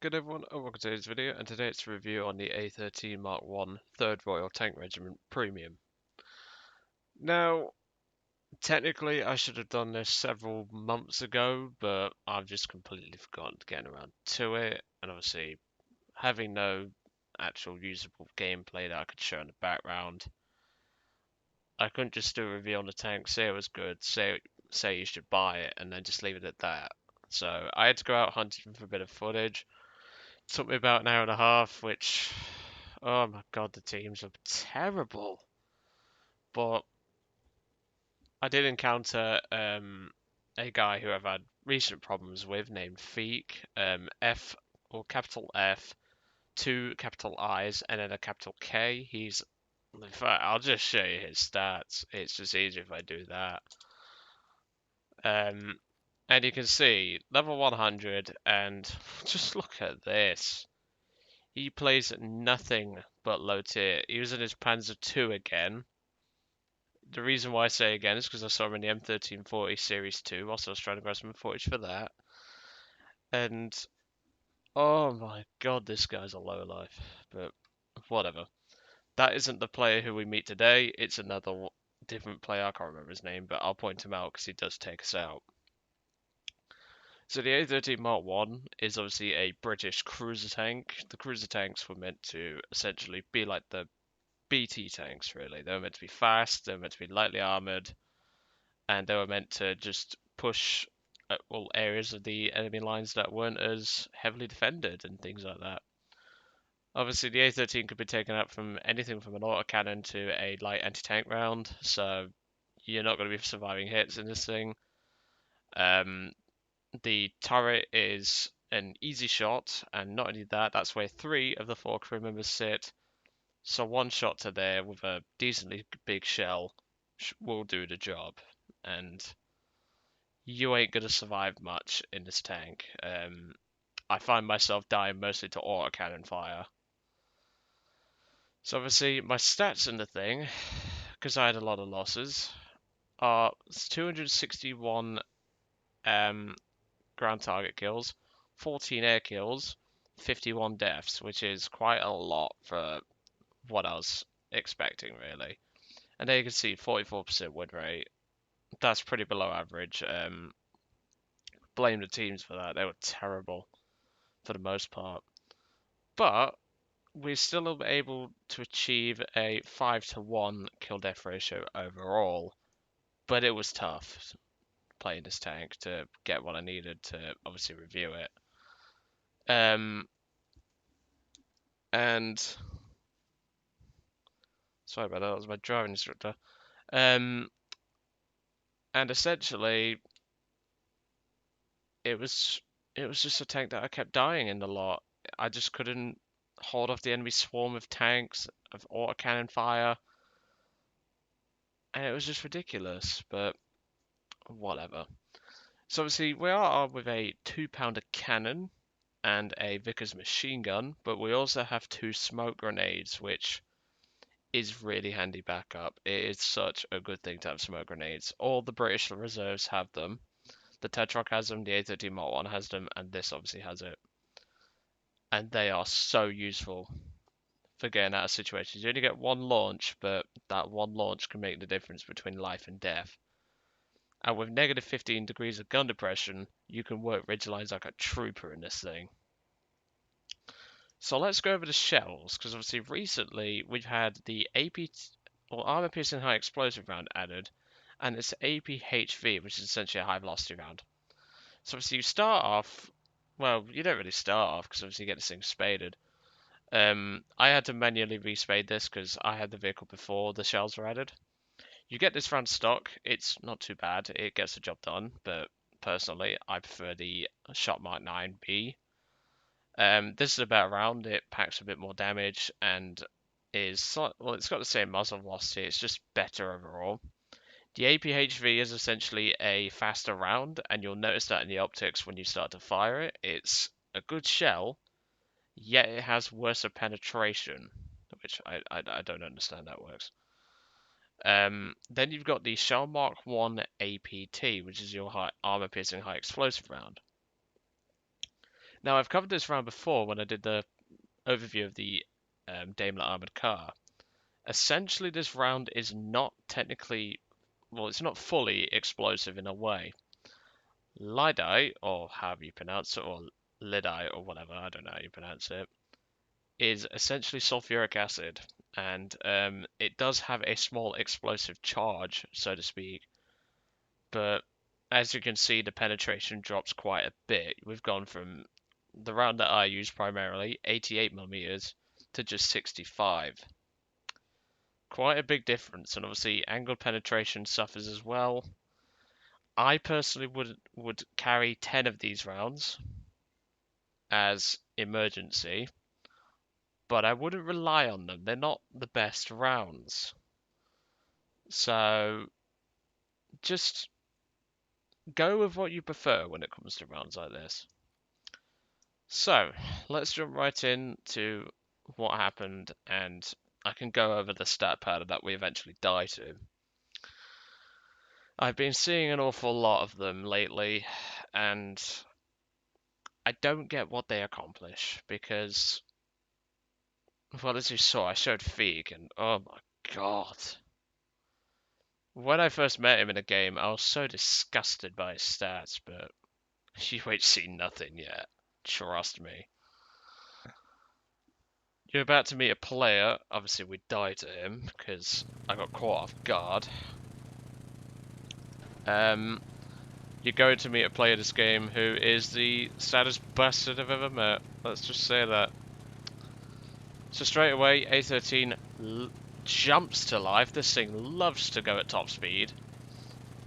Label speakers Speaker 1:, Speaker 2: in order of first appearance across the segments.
Speaker 1: Good everyone, and welcome to today's video, and today it's a review on the A13 Mk-1 3rd Royal Tank Regiment Premium. Now, technically I should have done this several months ago, but I've just completely forgotten to get around to it, and obviously having no actual usable gameplay that I could show in the background, I couldn't just do a review on the tank, say it was good, say you should buy it, and then just leave it at that. So I had to go out hunting for a bit of footage. Took me about an hour and a half, which, oh my god, the teams are terrible. But I did encounter a guy who I've had recent problems with named Feek, F or capital F, two capital I's, and then a capital K. In fact, I'll just show you his stats. It's just easier if I do that. And you can see level 100, and just look at this. He plays nothing but low tier. He was in his Panzer II again. The reason why I say again is because I saw him in the M1340 Series 2 whilst I was trying to grab some footage for that. And oh my god, this guy's a low life. But whatever. That isn't the player who we meet today. It's another different player. I can't remember his name, but I'll point him out because he does take us out. So the A13 Mk-1 is obviously a British cruiser tank. The cruiser tanks were meant to essentially be like the BT tanks, really. They were meant to be fast, they were meant to be lightly armored, and they were meant to just push all areas of the enemy lines that weren't as heavily defended and things like that. Obviously, the A13 could be taken out from anything from an autocannon to a light anti-tank round, so you're not going to be surviving hits in this thing. The turret is an easy shot, and not only that, that's where 3 of the 4 crew members sit. So one shot to there with a decently big shell will do the job, and you ain't gonna survive much in this tank. I find myself dying mostly to autocannon fire. So obviously my stats in the thing, because I had a lot of losses, are 261 ground target kills, 14 air kills, 51 deaths, which is quite a lot for what I was expecting, really. And there you can see 44% win rate. That's pretty below average. Blame the teams for that. They were terrible for the most part. But we're still able to achieve a 5-to-1 kill death ratio overall. But it was tough playing this tank to get what I needed to obviously review it. And sorry about that was my driving instructor. And essentially it was just a tank that I kept dying in a lot. I just couldn't hold off the enemy swarm of tanks, of autocannon fire, and it was just ridiculous, but whatever. So obviously we are with a 2-pounder cannon and a Vickers machine gun, but we also have 2 smoke grenades, which is really handy backup. It is such a good thing to have smoke grenades. All the British reserves have them. The Tetrock has them, the A13 Mk-1 has them, and this obviously has it. And they are so useful for getting out of situations. You only get one launch, but that one launch can make the difference between life and death. And with negative 15 degrees of gun depression, you can work ridge lines like a trooper in this thing. So let's go over the shells, because obviously recently we've had the AP, or armor piercing high explosive round added, and it's APHV, which is essentially a high velocity round. So obviously you start off, well, you don't really start off because obviously you get this thing spaded. I had to manually respade this because I had the vehicle before the shells were added. You get this round stock, it's not too bad, it gets the job done, but personally I prefer the Shot Mark 9B. This is a better round, it packs a bit more damage and is, well, it's got the same muzzle velocity, it's just better overall. The APHV is essentially a faster round, and you'll notice that in the optics when you start to fire it. It's a good shell, yet it has worse penetration, which I don't understand how that works. Then you've got the Shell Mark 1 APT, which is your armor piercing high explosive round. Now, I've covered this round before when I did the overview of the Daimler armored car. Essentially, this round is not technically, well, it's not fully explosive in a way. Lidai, or however you pronounce it, or Lidai, or whatever, I don't know how you pronounce it, is essentially sulfuric acid, and it does have a small explosive charge, so to speak, but as you can see, the penetration drops quite a bit. We've gone from the round that I use primarily, 88 millimeters, to just 65. Quite a big difference, and obviously angled penetration suffers as well. I personally would carry 10 of these rounds as emergency, but I wouldn't rely on them. They're not the best rounds. So just go with what you prefer when it comes to rounds like this. So let's jump right into what happened, and I can go over the stat pattern that we eventually die to. I've been seeing an awful lot of them lately, and I don't get what they accomplish because, well, as you saw, I showed Feig, and oh my god. When I first met him in a game, I was so disgusted by his stats, but you ain't seen nothing yet. Trust me. You're about to meet a player. Obviously, we died to him because I got caught off guard. You're going to meet a player this game who is the saddest bastard I've ever met. Let's just say that. So straight away, A13 jumps to life. This thing loves to go at top speed.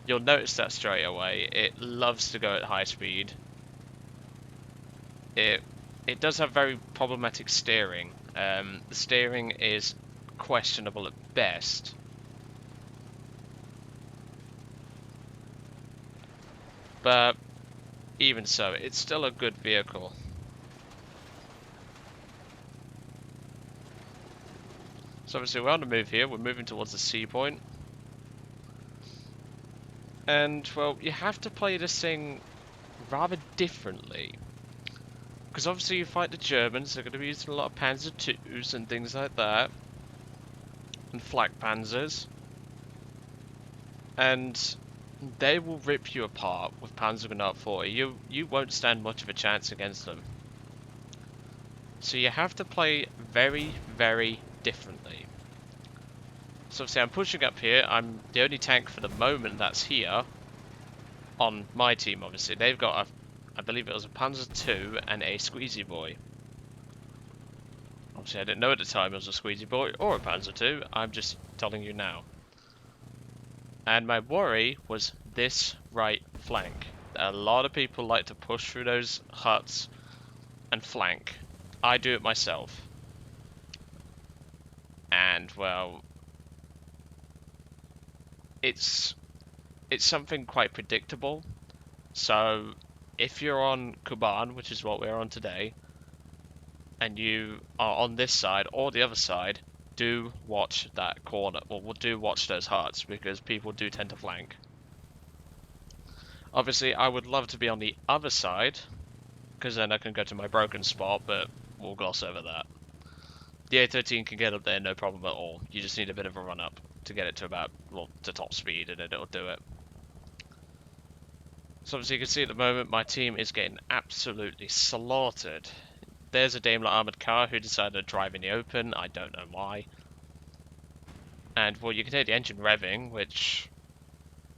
Speaker 1: You'll notice that straight away. It loves to go at high speed. It does have very problematic steering. The steering is questionable at best. But even so, it's still a good vehicle. So obviously we're on the move here. We're moving towards the sea point. And, well, you have to play this thing rather differently. Because obviously you fight the Germans, they're going to be using a lot of Panzer IIs and things like that. And flak Panzers. And they will rip you apart with Panzergranate 40. You won't stand much of a chance against them. So you have to play very, very differently. So obviously I'm pushing up here. I'm the only tank for the moment that's here on my team, obviously. They've got, I believe it was a Panzer II and a Squeezy Boy. Obviously I didn't know at the time it was a Squeezy Boy or a Panzer II. I'm just telling you now. And my worry was this right flank. A lot of people like to push through those huts and flank. I do it myself. And, well, it's something quite predictable. So if you're on Kuban, which is what we're on today, and you are on this side or the other side, do watch that corner, or do watch those huts, because people do tend to flank. Obviously, I would love to be on the other side, because then I can go to my broken spot, but we'll gloss over that. The A13 can get up there, no problem at all. You just need a bit of a run up to get it to about, well, to top speed, and it'll do it. So obviously you can see at the moment my team is getting absolutely slaughtered. There's a Daimler armoured car who decided to drive in the open, I don't know why. And, well, you can hear the engine revving, which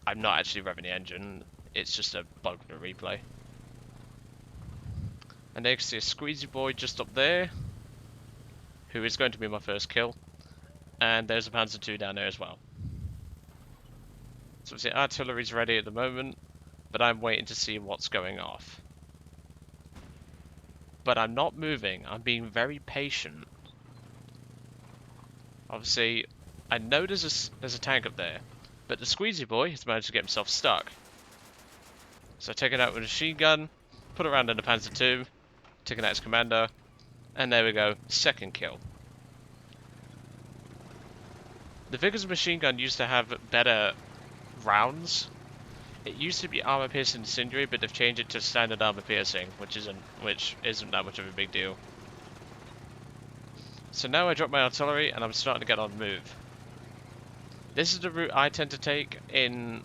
Speaker 1: I'm not actually revving the engine, it's just a bug in the replay. And there you can see a Squeezy Boy just up there, who is going to be my first kill. And there's a Panzer II down there as well. So obviously artillery's ready at the moment, but I'm waiting to see what's going off. But I'm not moving, I'm being very patient. Obviously, I know there's a tank up there, but the Squeezy Boy has managed to get himself stuck. So I take it out with a machine gun, put it around in the Panzer II, taking out his commander, and there we go, second kill. The Vickers machine gun used to have better rounds. It used to be armor piercing incendiary, but they've changed it to standard armor piercing, which isn't that much of a big deal. So now I drop my artillery and I'm starting to get on the move. This is the route I tend to take in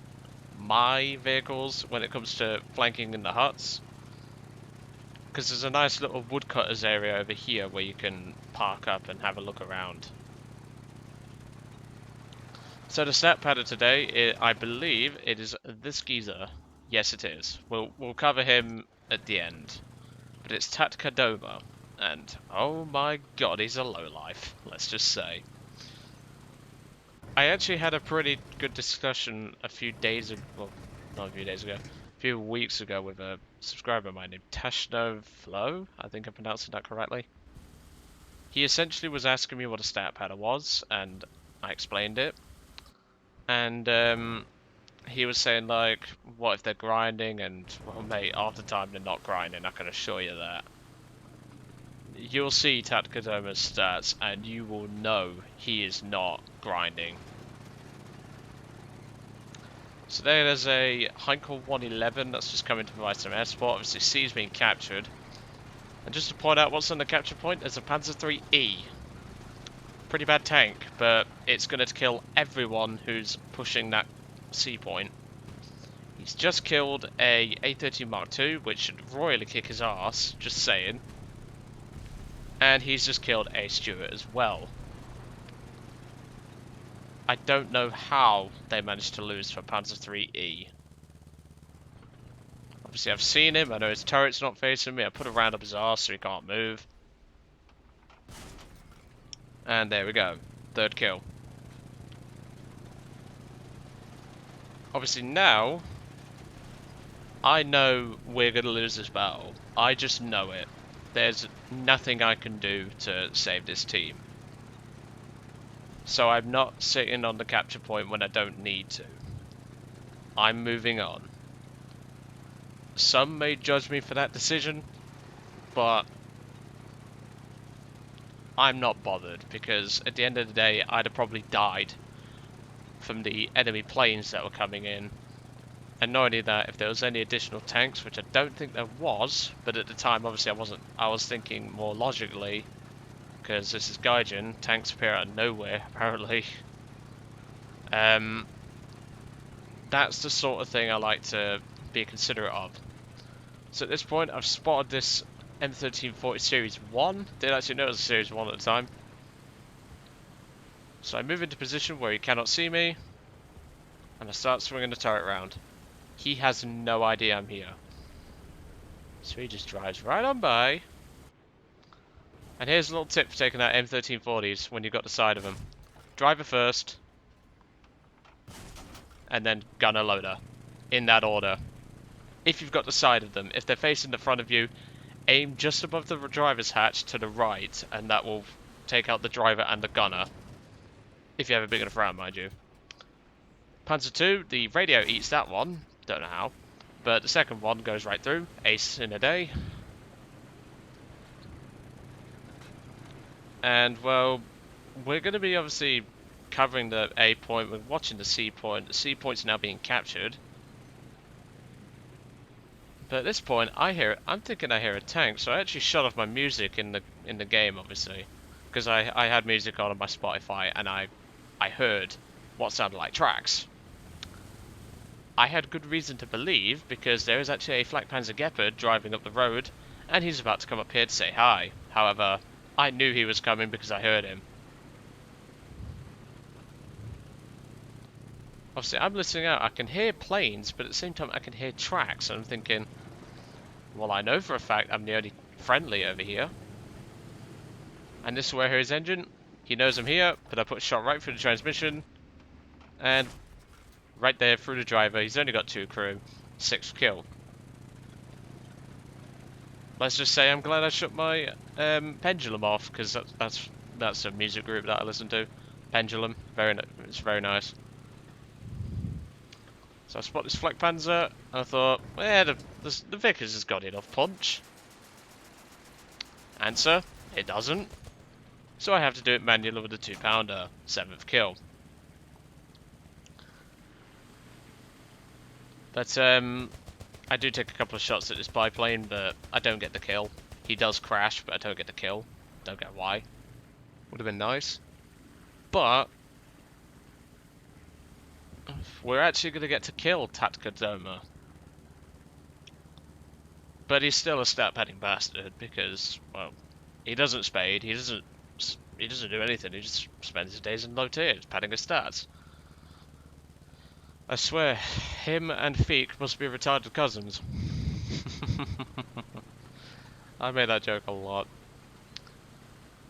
Speaker 1: my vehicles when it comes to flanking in the huts, because there's a nice little woodcutters area over here where you can park up and have a look around. So the stat pattern today, I believe it is this geezer. Yes, it is. We'll cover him at the end. But it's Tatkadoma, and oh my god, he's a lowlife, let's just say. I actually had a pretty good discussion a few days ago, well, not a few days ago, a few weeks ago with a subscriber of mine named Tashno Flow, I think I'm pronouncing that correctly. He essentially was asking me what a stat pattern was, and I explained it. And he was saying, like, what if they're grinding? And, well, mate, half the time they're not grinding, I can assure you that. You'll see Tatkadoma's stats, and you will know he is not grinding. So there's a Hangar 111 that's just coming to provide some air support. Obviously, C's being captured. And just to point out what's on the capture point, there's a Panzer III-E. Pretty bad tank, but it's going to kill everyone who's pushing that C point. He's just killed a A13 Mk-2, which should royally kick his ass, just saying. And he's just killed a Stuart as well. I don't know how they managed to lose for Panzer III-E. Obviously I've seen him, I know his turret's not facing me, I put a round up his arse so he can't move. And there we go, third kill. Obviously now, I know we're going to lose this battle. I just know it. There's nothing I can do to save this team. So I'm not sitting on the capture point when I don't need to. I'm moving on. Some may judge me for that decision, but I'm not bothered, because at the end of the day I'd have probably died from the enemy planes that were coming in. And not only that, if there was any additional tanks, which I don't think there was, but at the time obviously I was thinking more logically, because this is Gaijin, tanks appear out of nowhere apparently. That's the sort of thing I like to be considerate of. So at this point I've spotted this M1340 Series 1, didn't actually know it was a Series 1 at the time. So I move into position where he cannot see me, and I start swinging the turret round. He has no idea I'm here. So he just drives right on by. And here's a little tip for taking out M1340s when you've got the side of them. Driver first, and then gunner loader, in that order. If you've got the side of them, if they're facing the front of you, aim just above the driver's hatch to the right, and that will take out the driver and the gunner. If you have a big enough round, mind you. Panzer II, the radio eats that one, don't know how, but the second one goes right through, ace in a day. And, well, we're going to be obviously covering the A point, we're watching the C point. The C point's now being captured. But at this point, I'm thinking I hear a tank, so I actually shut off my music in the game, obviously. Because I had music on my Spotify, and I heard what sounded like tracks. I had good reason to believe, because there is actually a Flak Panzer Gepard driving up the road, and he's about to come up here to say hi. However, I knew he was coming because I heard him. Obviously, I'm listening out. I can hear planes, but at the same time, I can hear tracks. And I'm thinking, well, I know for a fact I'm the only friendly over here. And this is where I hear his engine. He knows I'm here, but I put a shot right through the transmission. And right there through the driver. He's only got 2 crew. 6th kill. Let's just say I'm glad I shut my Pendulum off, because that's a music group that I listen to. Pendulum, it's very nice. So I spot this Flak Panzer, and I thought, yeah, the Vickers has got enough punch. Answer, it doesn't. So I have to do it manually with a 2-pounder, 7th kill. But I do take a couple of shots at this biplane, but I don't get the kill. He does crash, but I don't get the kill. Don't get why. Would have been nice. But we're actually going to get to kill Tatka Doma. But he's still a stat padding bastard because, well, he doesn't spade, he doesn't do anything, he just spends his days in low tiers, padding his stats. I swear, him and Feek must be retarded cousins. I made that joke a lot.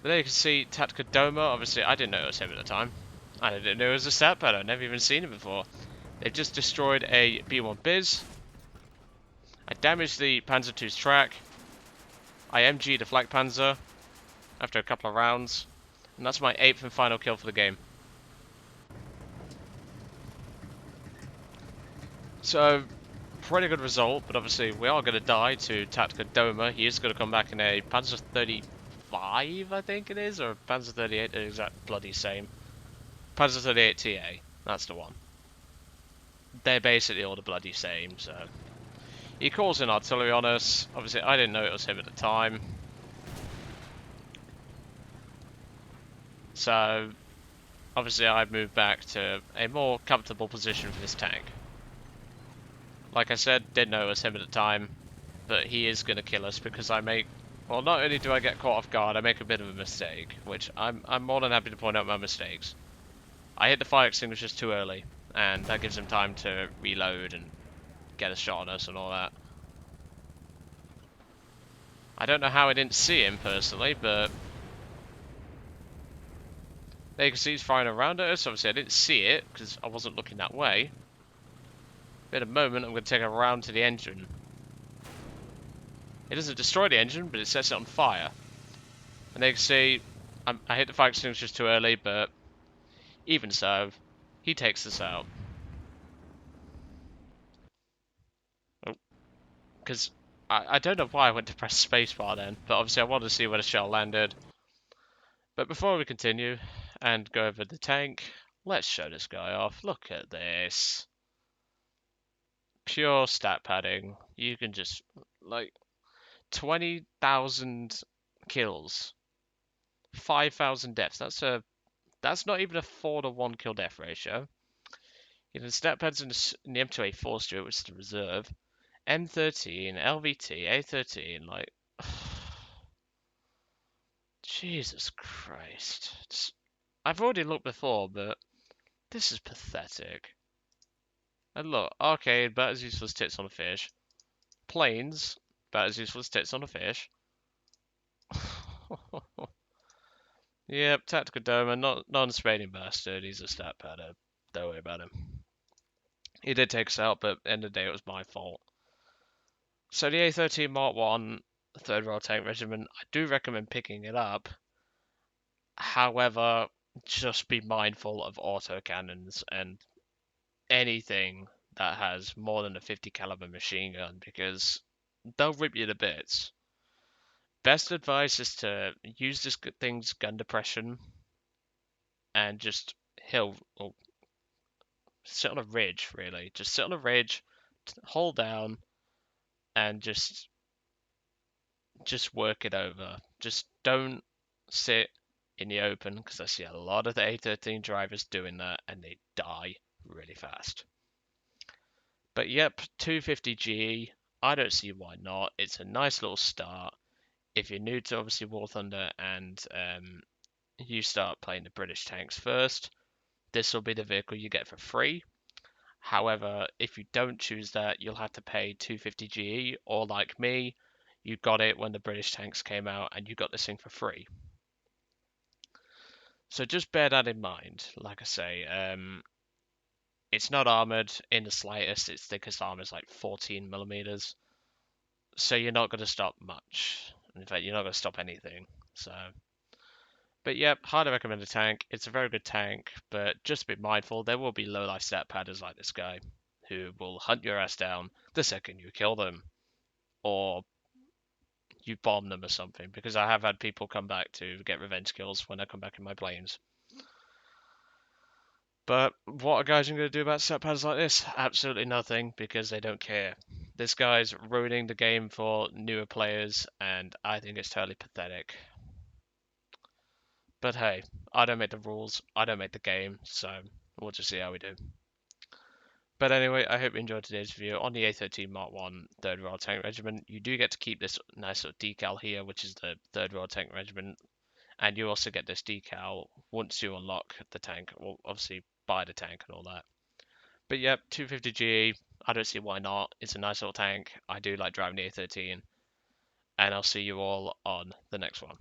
Speaker 1: But there you can see Tatka Doma. Obviously, I didn't know it was him at the time. I didn't know it was a stat padder. I'd never even seen him before. They've just destroyed a B1 Biz. I damaged the Panzer II's track. I MG'd a Flak Panzer after a couple of rounds. And that's my 8th and final kill for the game. So, pretty good result, but obviously we are going to die to Tatka Doma. He is going to come back in a Panzer 35, I think it is, or Panzer 38, the exact bloody same. Panzer 38 TA, that's the one. They're basically all the bloody same, so... He calls in artillery on us. Obviously, I didn't know it was him at the time. So, obviously I've moved back to a more comfortable position for this tank. Like I said, didn't know it was him at the time, but he is going to kill us because I make... Well, not only do I get caught off guard, I make a bit of a mistake, which I'm more than happy to point out my mistakes. I hit the fire extinguishers too early, and that gives him time to reload and get a shot on us and all that. I don't know how I didn't see him personally, but there you can see he's firing around at us. Obviously I didn't see it because I wasn't looking that way. In a moment I'm going to take a round to the engine. It doesn't destroy the engine, but it sets it on fire. And there you can see I hit the fire extinguishers too early, but even so, he takes us out. Oh, because I don't know why I went to press spacebar then, but obviously I wanted to see where the shell landed. But before we continue and go over the tank, let's show this guy off. Look at this. Pure stat padding. You can just, like, 20,000 kills. 5,000 deaths. That's not even a 4-to-1 kill death ratio. You can stat pads in the M2A4 Stuart, which is the reserve. M13, LVT, A13, like... Jesus Christ. I've already looked before, but this is pathetic. And look, arcade, about as useful as tits on a fish. Planes, about as useful as tits on a fish. Yep, Tactical Doma, not non-spading bastard. He's a stat padder. Don't worry about him. He did take us out, but at the end of the day, it was my fault. So the A13 Mk-1 Third Royal Tank Regiment, I do recommend picking it up. However, just be mindful of autocannons and anything that has more than a 50 caliber machine gun because they'll rip you to bits. Best advice is to use this thing's gun depression and just sit on a ridge, really. Just sit on a ridge, hold down, and just work it over. Just don't sit in the open because I see a lot of the A13 drivers doing that and they die really fast. But yep, 250G, I don't see why not. It's a nice little start. If you're new to obviously War Thunder and you start playing the British tanks first, this will be the vehicle you get for free. However, if you don't choose that, you'll have to pay 250 GE, or like me, you got it when the British tanks came out and you got this thing for free. So just bear that in mind. Like I say, it's not armored in the slightest. Its thickest armor is like 14mm. So you're not going to stop much. In fact, you're not going to stop anything. So, but yep, highly recommend the tank. It's a very good tank, but just be mindful. There will be low life stat padders like this guy who will hunt your ass down the second you kill them, or you bomb them or something. Because I have had people come back to get revenge kills when I come back in my planes. But what are guys going to do about set pads like this? Absolutely nothing, because they don't care. This guy's ruining the game for newer players, and I think it's totally pathetic. But hey, I don't make the rules, I don't make the game, so we'll just see how we do. But anyway, I hope you enjoyed today's video on the A13 Mk-1 3rd Royal Tank Regiment. You do get to keep this nice sort of decal here, which is the 3rd Royal Tank Regiment, and you also get this decal once you unlock the tank, or obviously buy the tank and all that. But yep, 250G, I don't see why not. It's a nice little tank. I do like driving the A13, and I'll see you all on the next one.